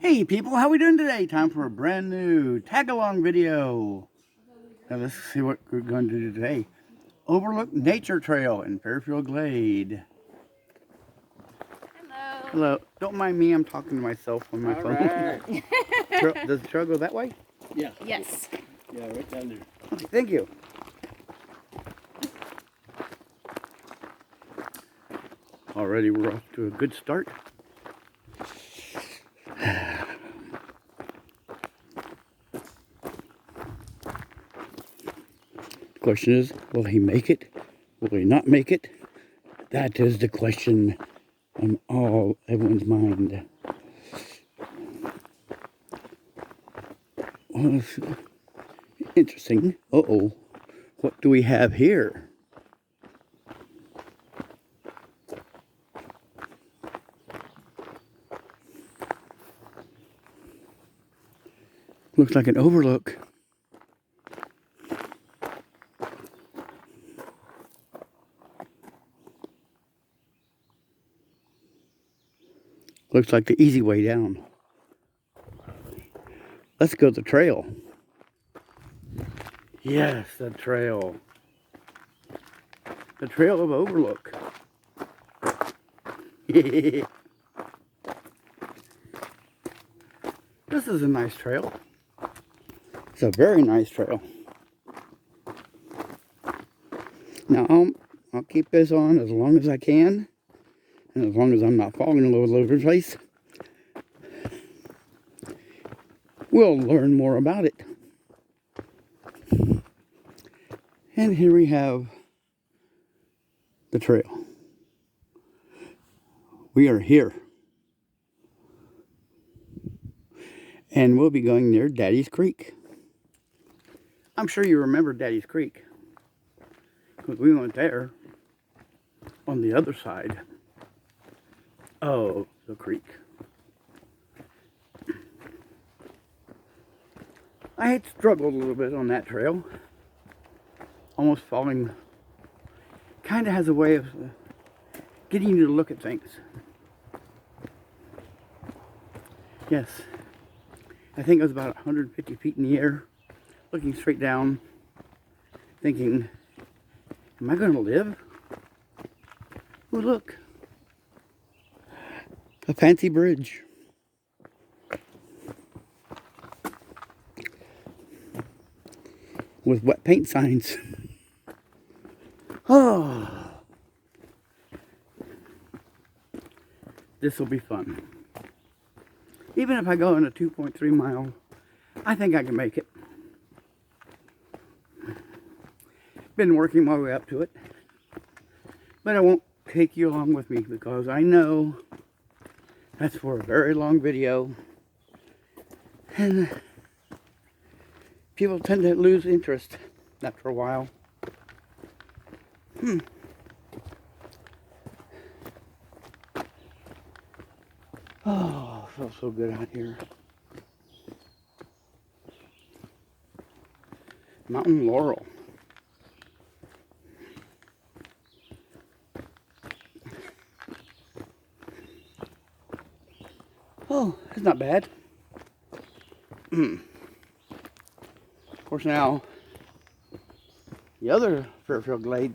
Hey people, how we doing today? Time for a brand new tag-along video. Now let's see what we're going to do today. Overlook Nature Trail in Fairfield, Glade. Hello. Hello. Don't mind me, I'm talking to myself on my phone. Right. Does the trail go that way? Yeah. Yes. Yeah, right down there. Okay, thank you. Already we're off to a good start. The question is, will he make it? Will he not make it? That is the question on everyone's mind. Well, it's interesting. Uh-oh. What do we have here? Looks like an overlook. Looks like the easy way down. Let's go the trail. Yes, the trail. The trail of Overlook. This is a nice trail. It's a very nice trail. Now, I'll keep this on as long as I can. And as long as I'm not falling all over the place. We'll learn more about it. And here we have the trail. We are here. And we'll be going near Daddy's Creek. I'm sure you remember Daddy's Creek, because we went there on the other side of the creek. I had struggled a little bit on that trail, almost falling. Kind of has a way of getting you to look at things. Yes, I think I was about 150 feet in the air, looking straight down, thinking, am I going to live? Oh, look. A fancy bridge. With wet paint signs. Oh. This will be fun. Even if I go in a 2.3 mile, I think I can make it. Been working my way up to it. But I won't take you along with me because I know that's for a very long video. And people tend to lose interest after a while. Oh, it feels so good out here. Mountain Laurel. Oh, it's not bad. Of course now, the other Fairfield Glade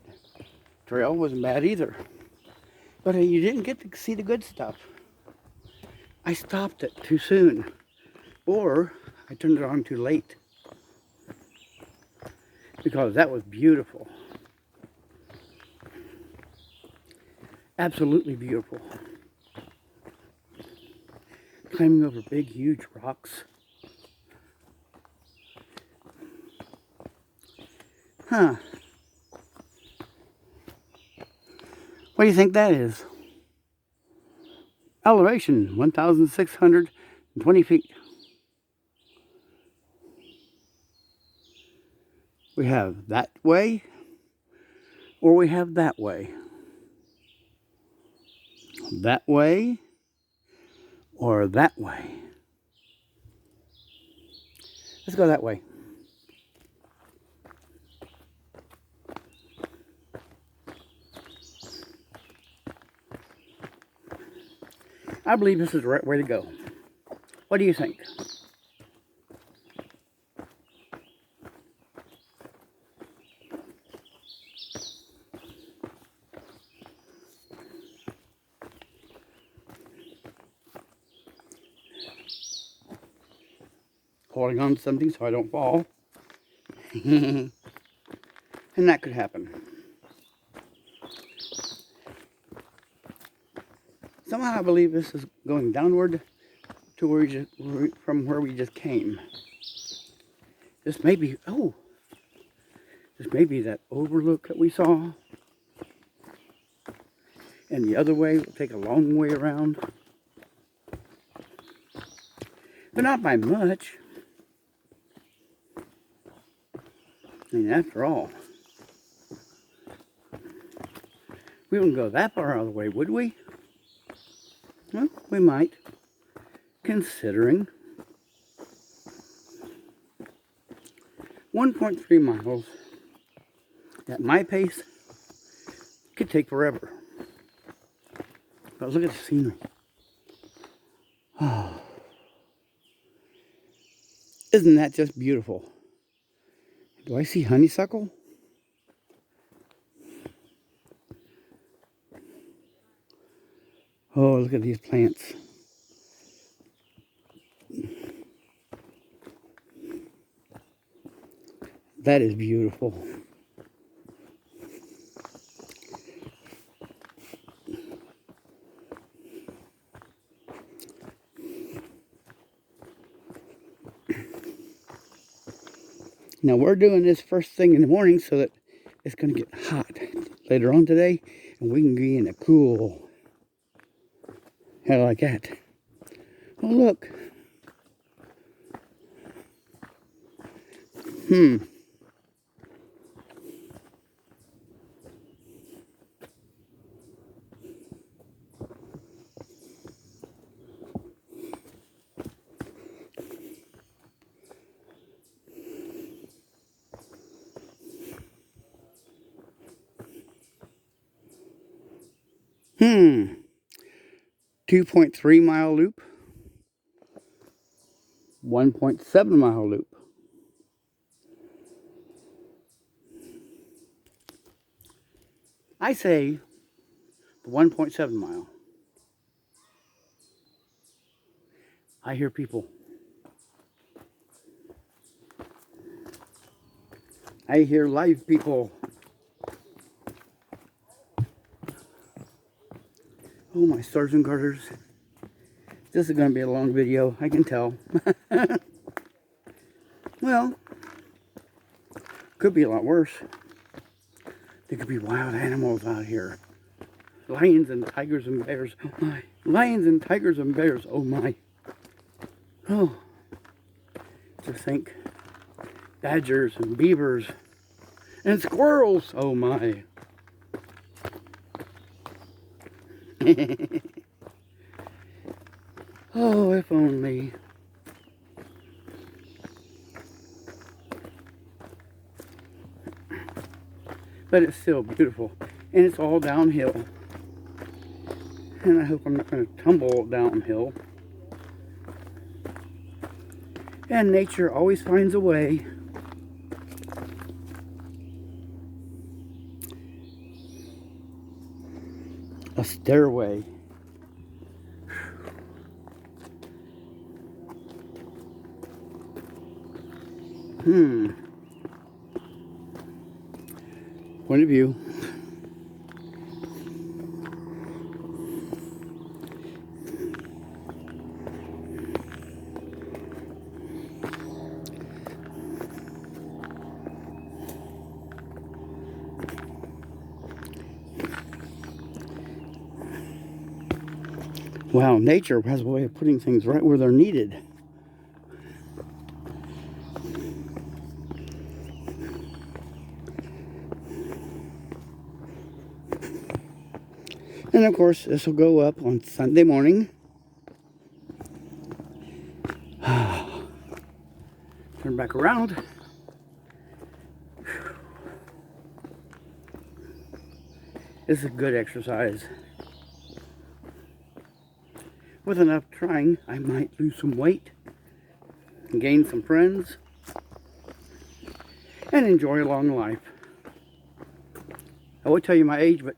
trail wasn't bad either. But you didn't get to see the good stuff. I stopped it too soon. Or I turned it on too late. Because that was beautiful. Absolutely beautiful. Climbing over big, huge rocks. Huh. What do you think that is? Elevation, 1,620 feet. We have that way, or we have that way. That way, or that way. Let's go that way. I believe this is the right way to go. What do you think? Holding on to something so I don't fall. And that could happen. Somehow I believe this is going downward to from where we just came. This may be, this may be that overlook that we saw. And the other way will take a long way around. But not by much. I mean, after all, we wouldn't go that far out of the way, would we? Well, we might, considering 1.3 miles at my pace could take forever. But look at the scenery. Oh, isn't that just beautiful? Do I see honeysuckle? Oh, look at these plants. That is beautiful. Now we're doing this first thing in the morning so that it's going to get hot later on today, and we can be in a cool. How like that? Oh look. Hmm. 2.3 mile loop. 1.7 mile loop. I say 1.7 mile. I hear people. I hear live people. Oh, my stars and garters. This is going to be a long video, I can tell. Well, could be a lot worse. There could be wild animals out here. Lions and tigers and bears. Oh my. Lions and tigers and bears. Oh my. Oh. Just think. Badgers and beavers. And squirrels. Oh my. Oh, if only. But it's still beautiful. And it's all downhill. And I hope I'm not going to tumble downhill. And nature always finds a way. A stairway. Point of view. Wow, nature has a way of putting things right where they're needed. And of course, this will go up on Sunday morning. Turn back around. This is good exercise. with enough trying, I might lose some weight, gain some friends, and enjoy a long life. I won't tell you my age, but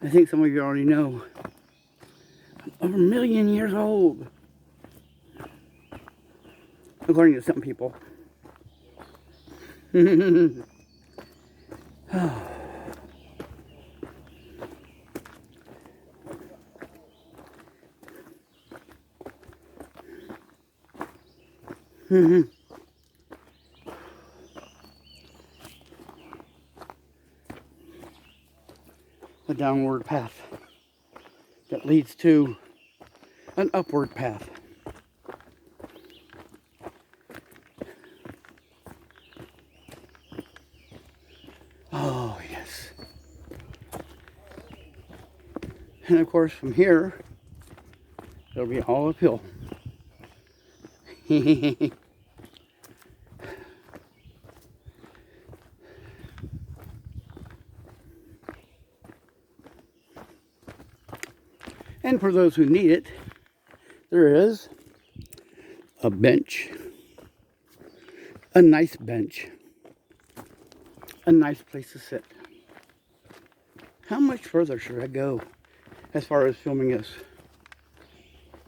I think some of you already know. I'm over 1 million years old, according to some people. Oh. A downward path that leads to an upward path. Oh, yes. And of course, from here, it'll be all uphill. And for those who need it, there is a bench, a nice bench, a nice place to sit. How much further should I go as far as filming this?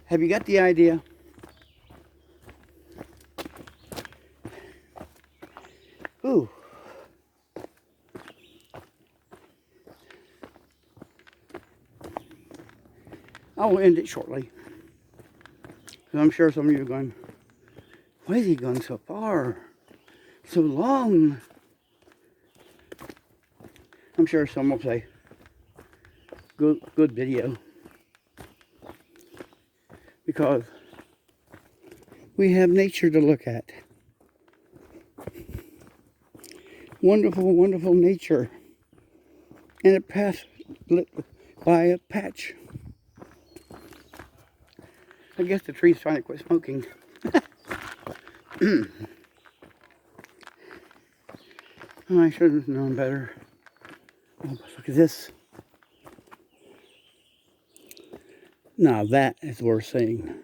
Have you got the idea? Ooh. I will end it shortly. I'm sure some of you are going, why is he going so far? So long? I'm sure some will say, good video. Because we have nature to look at. Wonderful, wonderful nature. And a path lit by a patch. I guess the tree's trying to quit smoking. I should have known better. Oh, look at this. Now that is worth seeing.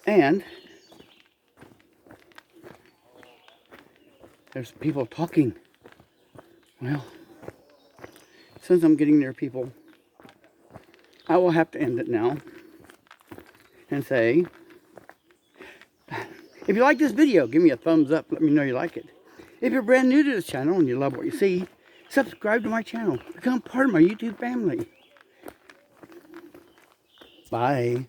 And there's people talking. Well, since I'm getting near people, I will have to end it now and say, if you like this video, give me a thumbs up. Let me know you like it. If you're brand new to this channel and you love what you see, subscribe to my channel. Become part of my YouTube family. Bye.